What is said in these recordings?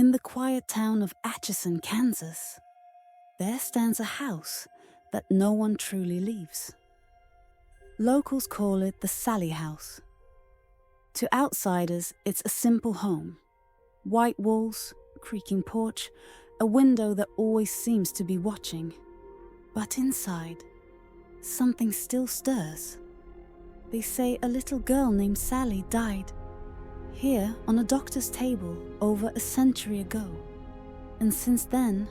In the quiet town of Atchison, Kansas, there stands a house that no one truly leaves. Locals call it the Sallie House. To outsiders, it's a simple home. White walls, creaking porch, a window that always seems to be watching. But inside, something still stirs. They say a little girl named Sallie died here on a doctor's table over a century ago. And since then,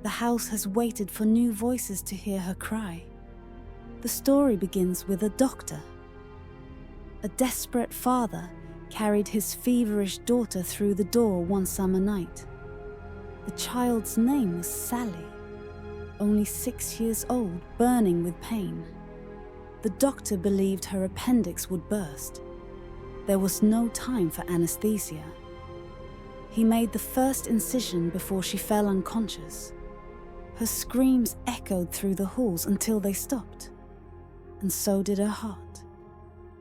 the house has waited for new voices to hear her cry. The story begins with a doctor. A desperate father carried his feverish daughter through the door one summer night. The child's name was Sallie, only 6 years old, burning with pain. The doctor believed her appendix would burst. There was no time for anesthesia. He made the first incision before she fell unconscious. Her screams echoed through the halls until they stopped, and so did her heart.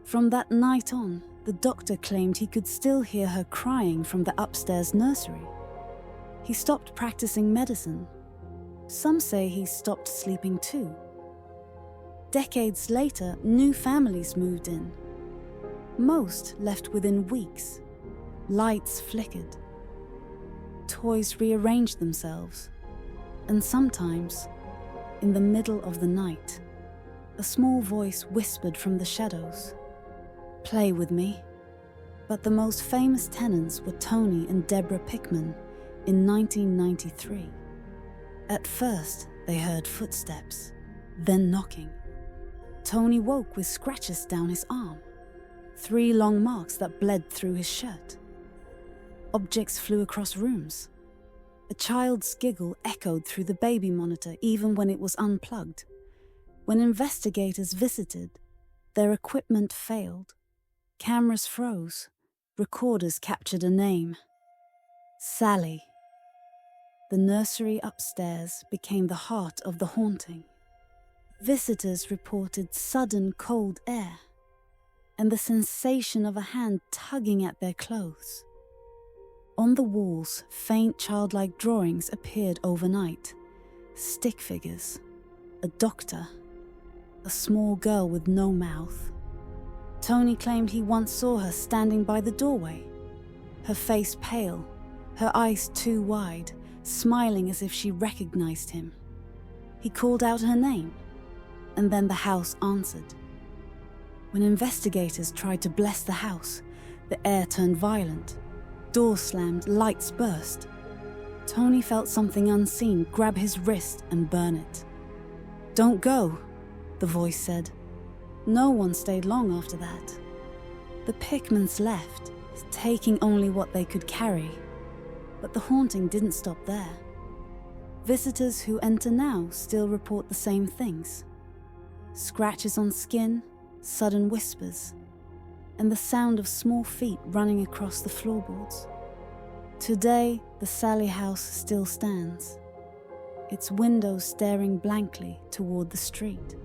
From that night on, the doctor claimed he could still hear her crying from the upstairs nursery. He stopped practicing medicine. Some say he stopped sleeping too. Decades later, new families moved in. Most left within weeks. Lights flickered. Toys rearranged themselves. And sometimes, in the middle of the night, a small voice whispered from the shadows, "Play with me." But the most famous tenants were Tony and Deborah Pickman in 1993. At first, they heard footsteps, then knocking. Tony woke with scratches down his arm, 3 long marks that bled through his shirt. Objects flew across rooms. A child's giggle echoed through the baby monitor even when it was unplugged. When investigators visited, their equipment failed. Cameras froze. Recorders captured a name. Sallie. The nursery upstairs became the heart of the haunting. Visitors reported sudden cold air and the sensation of a hand tugging at their clothes. On the walls, faint childlike drawings appeared overnight. Stick figures, a doctor, a small girl with no mouth. Tony claimed he once saw her standing by the doorway, her face pale, her eyes too wide, smiling as if she recognized him. He called out her name, and then the house answered. When investigators tried to bless the house, the air turned violent. Doors slammed, lights burst. Tony felt something unseen grab his wrist and burn it. "Don't go," the voice said. No one stayed long after that. The Pickmans left, taking only what they could carry. But the haunting didn't stop there. Visitors who enter now still report the same things. Scratches on skin, sudden whispers, and the sound of small feet running across the floorboards. Today, the Sallie House still stands, its windows staring blankly toward the street.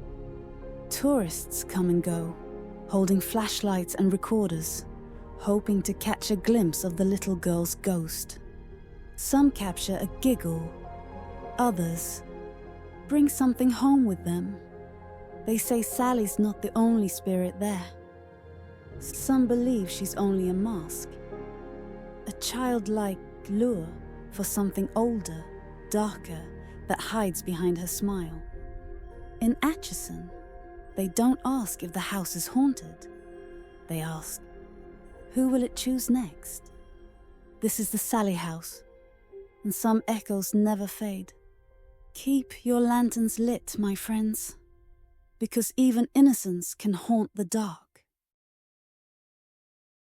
Tourists come and go, holding flashlights and recorders, hoping to catch a glimpse of the little girl's ghost. Some capture a giggle, others bring something home with them. They say Sallie's not the only spirit there. Some believe she's only a mask, a childlike lure for something older, darker, that hides behind her smile. In Atchison, they don't ask if the house is haunted. They ask, who will it choose next? This is the Sallie House, and some echoes never fade. Keep your lanterns lit, my friends, because even innocence can haunt the dark.